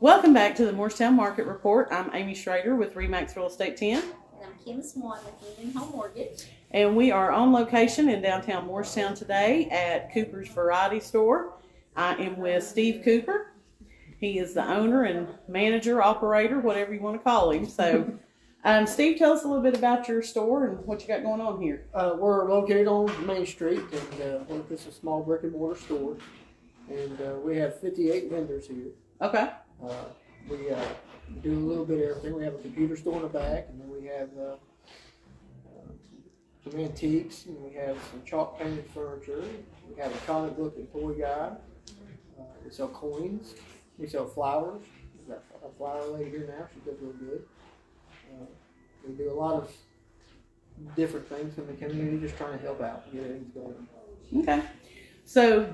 Welcome back to the Morristown Market Report. I'm Amy Schrader with Remax Real Estate 10. And I'm Kim Swan with Union Home Mortgage. And we are on location in downtown Morristown today at Cooper's Variety Store. I am with Steve Cooper. He is the owner and manager, operator, whatever you want to call him. So, Steve, tell us a little bit about your store and what you got going on here. We're located on Main Street, and we're just a small brick and mortar store. And we have 58 vendors here. Okay. We do a little bit of everything. We have a computer store in the back, and then we have some antiques, and we have some chalk painted furniture. We have a comic book and toy guide. We sell coins. We sell flowers. We've got a flower lady here now. She does real good. We do a lot of different things in the community, just trying to help out and get things going. Okay. So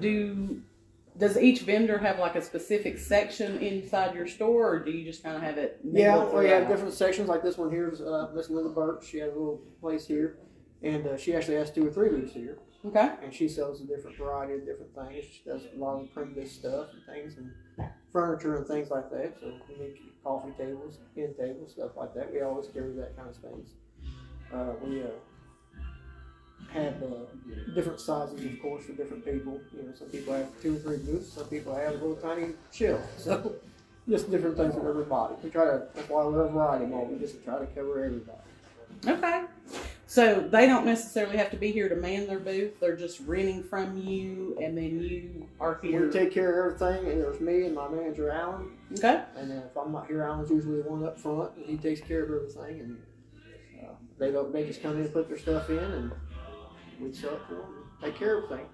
does each vendor have like a specific section inside your store, or do you just kind of have it? Yeah, we have different sections. Like this one here is Miss Linda Burke. She has a little place here, and she actually has 2 or 3 booths here. Okay. And she sells a different variety of different things. She does a lot of primitive stuff and things, and furniture and things like that. So we make coffee tables, end tables, stuff like that. We always carry that kind of space. We have different sizes, of course, for different people. You know, some people have 2 or 3 booths. Some people have a little tiny shelf. So just different things for everybody. We try to. That's why we're a variety mall. We just try to cover everybody. Okay. So they don't necessarily have to be here to man their booth. They're just renting from you, and then you are here. We take care of everything, and there's me and my manager, Alan. Okay. And if I'm not here, Alan's usually the one up front, and he takes care of everything. And they just come in and put their stuff in, and we sell it for them, take care of everything.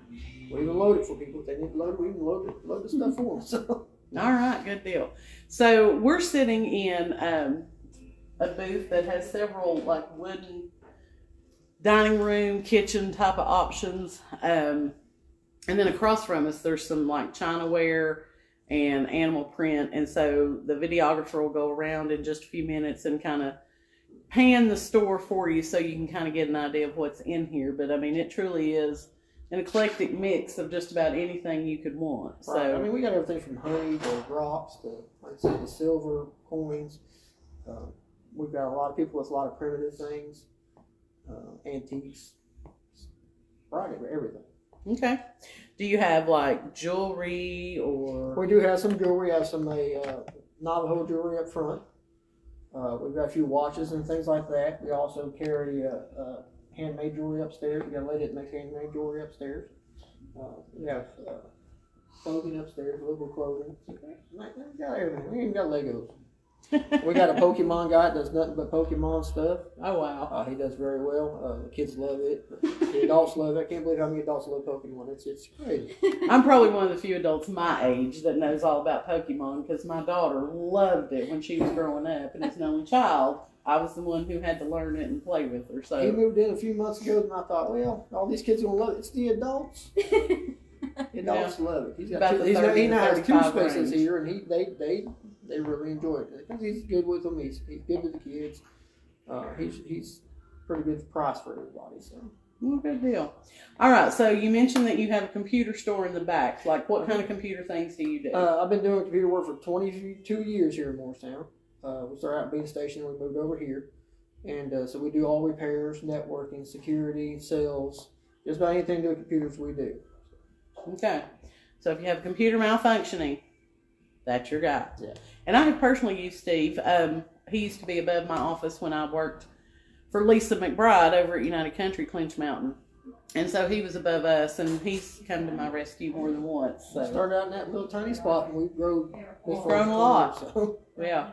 We even load it for people. If they need to load it, we even load the stuff for them. So. All right, good deal. So we're sitting in a booth that has several like wooden dining room, kitchen type of options. And then across from us, there's some like Chinaware and animal print. And so the videographer will go around in just a few minutes and kind of pan the store for you so you can kind of get an idea of what's in here. But I mean, it truly is an eclectic mix of just about anything you could want. Right. So I mean, we got everything from honey to rocks to, like I said, the silver coins. We've got a lot of people with a lot of primitive things, antiques, right, everything. okay. Do you have like jewelry or? We do have some jewelry. We have some Navajo jewelry up front. We've got a few watches and things like that. We also carry handmade jewelry upstairs. We got a lady that makes handmade jewelry upstairs. We have clothing upstairs, little clothing. We got everything. We even got Legos. We got a Pokemon guy that does nothing but Pokemon stuff. Oh, wow. He does very well. The kids love it. The adults love it. I can't believe how many adults love Pokemon. It's crazy. I'm probably one of the few adults my age that knows all about Pokemon because my daughter loved it when she was growing up, and as an only child, I was the one who had to learn it and play with her. So He moved in a few months ago, and I thought, well, all these kids are going to love it. It's the adults. The adults love it. He now has 2 spaces here, and they really enjoy it because he's good with them. He's good with the kids. He's pretty good price for everybody. So. Well, good deal. All right, so you mentioned that you have a computer store in the back. Like, what kind of computer things do you do? I've been doing computer work for 22 years here in Morristown. We started out at Bean Station, we moved over here, and so we do all repairs, networking, security, sales, just about anything to do with computers we do. Okay, so if you have a computer malfunctioning, that's your guy. Yeah. And I have personally used Steve. He used to be above my office when I worked for Lisa McBride over at United Country Clinch Mountain. And so he was above us, and he's come to my rescue more than once. So. Started out in that little tiny spot, and we've grown a lot. So. Yeah.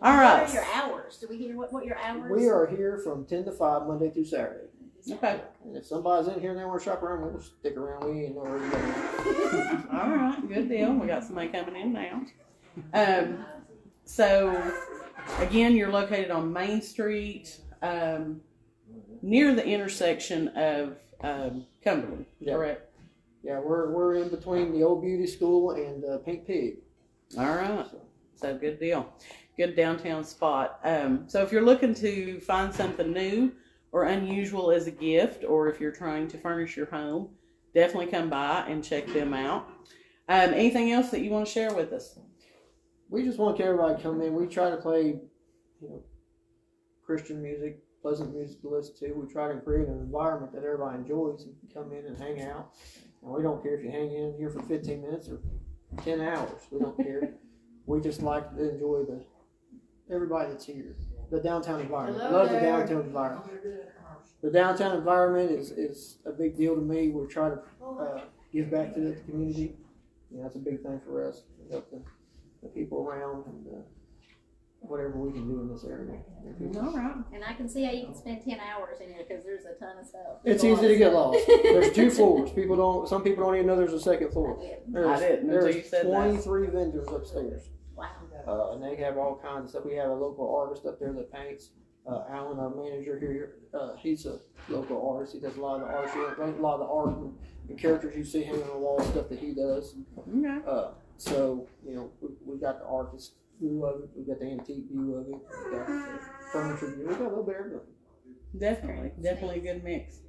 All right. What are your hours? Do we hear what your hours? We are here from 10 to 5, Monday through Saturday. Okay. And if somebody's in here and they want to shop around, we'll stick around. We ain't know where to go. All right. Good deal. We got somebody coming in now. So, again, you're located on Main Street, near the intersection of Cumberland, correct? Yeah, we're in between the Old Beauty School and Pink Pig. All right. So good deal. Good downtown spot. So if you're looking to find something new or unusual as a gift, or if you're trying to furnish your home, definitely come by and check them out. Anything else that you want to share with us? we just want everybody to come in. We try to play, Christian music, pleasant music to listen to. We try to create an environment that everybody enjoys and can come in and hang out. And we don't care if you hang in here for 15 minutes or 10 hours. We don't care. We just like to enjoy everybody that's here. The downtown environment. I love the downtown environment. The downtown environment is a big deal to me. We're trying to give back to the community. That's a big thing for us. We help the people around and whatever we can do in this area. All right. And I can see how you can spend 10 hours in here because there's a ton of stuff. It's easy to get lost. There's 2 floors. Some people don't even know there's a second floor. I didn't until you said 23 vendors upstairs. Wow. And they have all kinds of stuff. We have a local artist up there that paints. Alan, our manager here, he's a local artist. He does a lot of the art. A lot of the art and characters you see hanging on the wall, stuff that he does. Okay. So we got the artist view of it. We got the antique view of it. We got the furniture view. We got a little bit of everything. Definitely a good mix.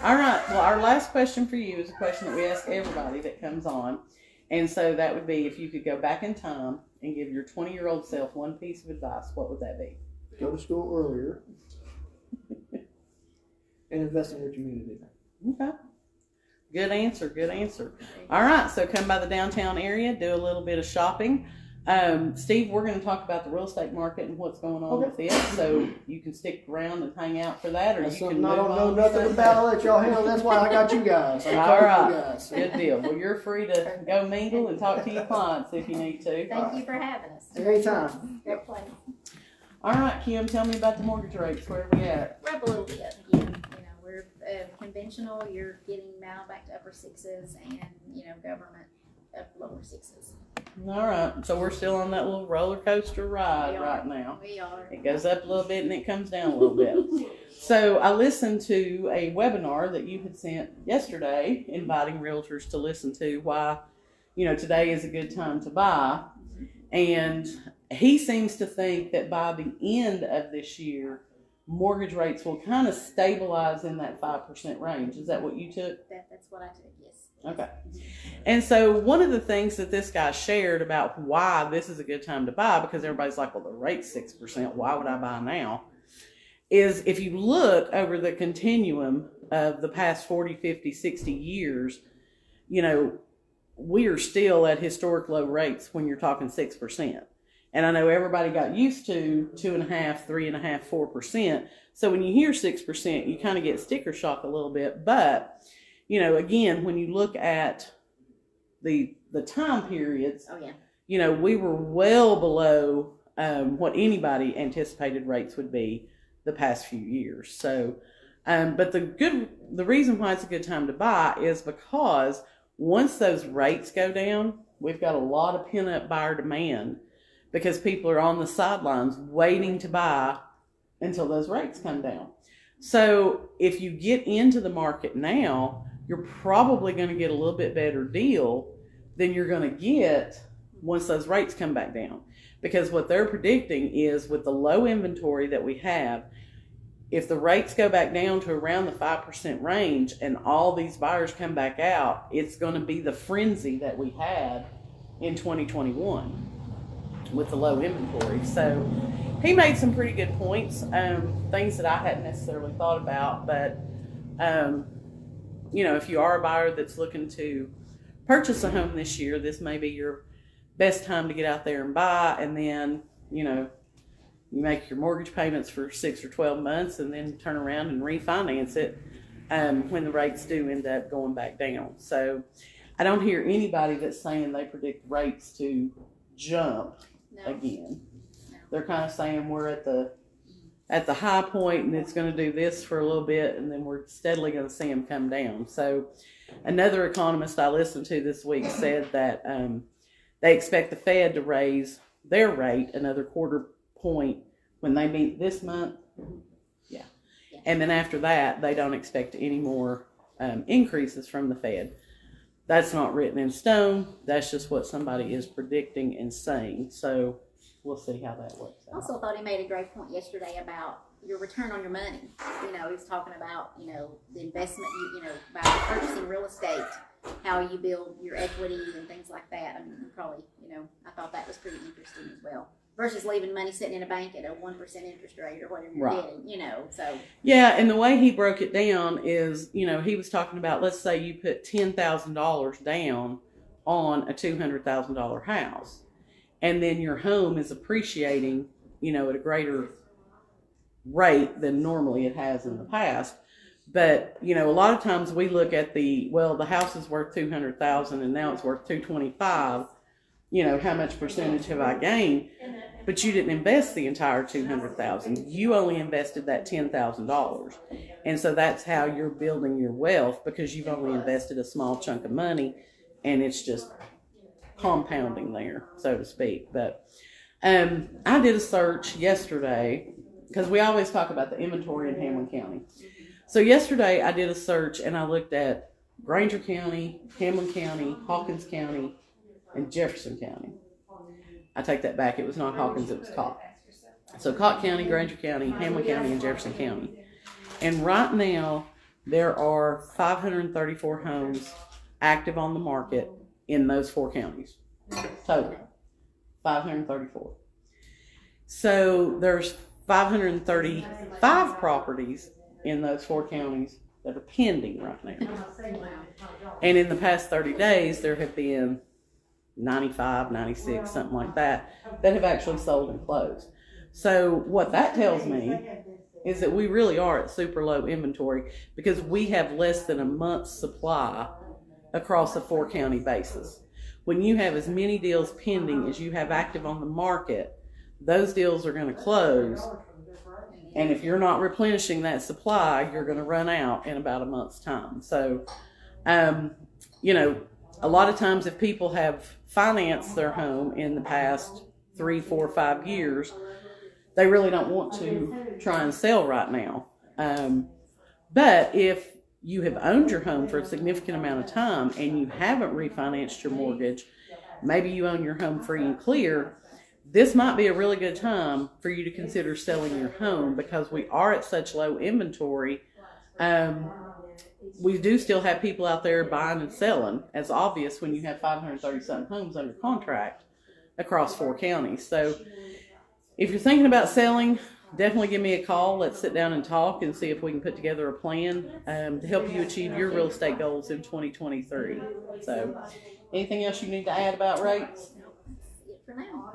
All right. Well, our last question for you is a question that we ask everybody that comes on. And so that would be, if you could go back in time and give your 20-year-old self one piece of advice, what would that be? Go to school earlier and invest in your community. Okay. Good answer. All right. So come by the downtown area, do a little bit of shopping. Steve, we're going to talk about the real estate market and what's going on with it. So you can stick around and hang out for that, or That's you can I don't know nothing about. I'll let y'all handle. That's why I got you guys. All right. Good deal. Well, you're free to go mingle and talk to your clients if you need to. Thank you for having us. Anytime. Great place. All right, Kim, tell me about the mortgage rates. Where are we at? We're up a little bit again. We're conventional. You're getting now back to upper 6s, and government up lower 6s. All right, so we're still on that little roller coaster ride right now. We are. It goes up a little bit and it comes down a little bit. So I listened to a webinar that you had sent yesterday, inviting realtors to listen to why, today is a good time to buy. And he seems to think that by the end of this year, mortgage rates will kind of stabilize in that 5% range. Is that what you took? That's what I took, yes. Okay. And so one of the things that this guy shared about why this is a good time to buy, because everybody's like, well, the rate's 6%, why would I buy now? Is if you look over the continuum of the past 40, 50, 60 years, we are still at historic low rates when you're talking 6%. And I know everybody got used to 2.5%, 3.5%, 4%. So when you hear 6%, you kind of get sticker shock a little bit. But, again, when you look at the time periods, we were well below what anybody anticipated rates would be the past few years. So, but the reason why it's a good time to buy is because once those rates go down, we've got a lot of pent-up buyer demand because people are on the sidelines waiting to buy until those rates come down. So if you get into the market now, you're probably going to get a little bit better deal than you're going to get once those rates come back down. Because what they're predicting is with the low inventory that we have, if the rates go back down to around the 5% range and all these buyers come back out, it's going to be the frenzy that we had in 2021 with the low inventory. So he made some pretty good points, things that I hadn't necessarily thought about. But, if you are a buyer that's looking to purchase a home this year, this may be your best time to get out there and buy. And then, you make your mortgage payments for 6 or 12 months and then turn around and refinance it when the rates do end up going back down. So I don't hear anybody that's saying they predict rates to jump again. No. They're kind of saying we're at the high point and it's going to do this for a little bit and then we're steadily going to see them come down. So another economist I listened to this week said that they expect the Fed to raise their rate another quarter point when they meet this month. Yeah. And then after that, they don't expect any more increases from the Fed. That's not written in stone. That's just what somebody is predicting and saying. So we'll see how that works out. I also thought he made a great point yesterday about your return on your money. He was talking about, the investment, by purchasing real estate. how you build your equity and things like that. I mean, probably, I thought that was pretty interesting as well. Versus leaving money sitting in a bank at a 1% interest rate or whatever you're getting, so. Yeah, and the way he broke it down is, he was talking about, let's say you put $10,000 down on a $200,000 house, and then your home is appreciating, at a greater rate than normally it has in the past. But, a lot of times we look at the house is worth $200,000 and now it's worth $225,000. How much percentage have I gained? But you didn't invest the entire $200,000. You only invested that $10,000. And so that's how you're building your wealth, because you've only invested a small chunk of money and it's just compounding there, so to speak. But I did a search yesterday, because we always talk about the inventory in Hamlin County. So yesterday I did a search and I looked at Granger County, Hamlin County, Hawkins County, and Jefferson County. I take that back. It was not Hawkins, it was Cott. So Cott County, Granger County, Hamlin County, and Jefferson County. And right now, there are 534 homes active on the market in those 4 counties. Total. 534. So there's 535 properties in those 4 counties that are pending right now. And in the past 30 days, there have been 95, 96, something like that have actually sold and closed. So what that tells me is that we really are at super low inventory, because we have less than a month's supply across a 4 county basis. When you have as many deals pending as you have active on the market, those deals are going to close. And if you're not replenishing that supply, you're going to run out in about a month's time. So, a lot of times if people have financed their home in the past 3, 4, 5 years, they really don't want to try and sell right now. But if you have owned your home for a significant amount of time and you haven't refinanced your mortgage, maybe you own your home free and clear, this might be a really good time for you to consider selling your home, because we are at such low inventory. We do still have people out there buying and selling, as obvious when you have 530-something homes under contract across 4 counties. So if you're thinking about selling, definitely give me a call. Let's sit down and talk and see if we can put together a plan to help you achieve your real estate goals in 2023. So anything else you need to add about rates? For now.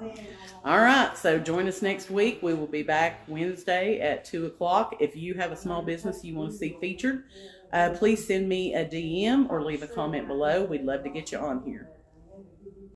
All right, so join us next week. We will be back Wednesday at 2 o'clock. If you have a small business you want to see featured, please send me a DM or leave a comment below. We'd love to get you on here.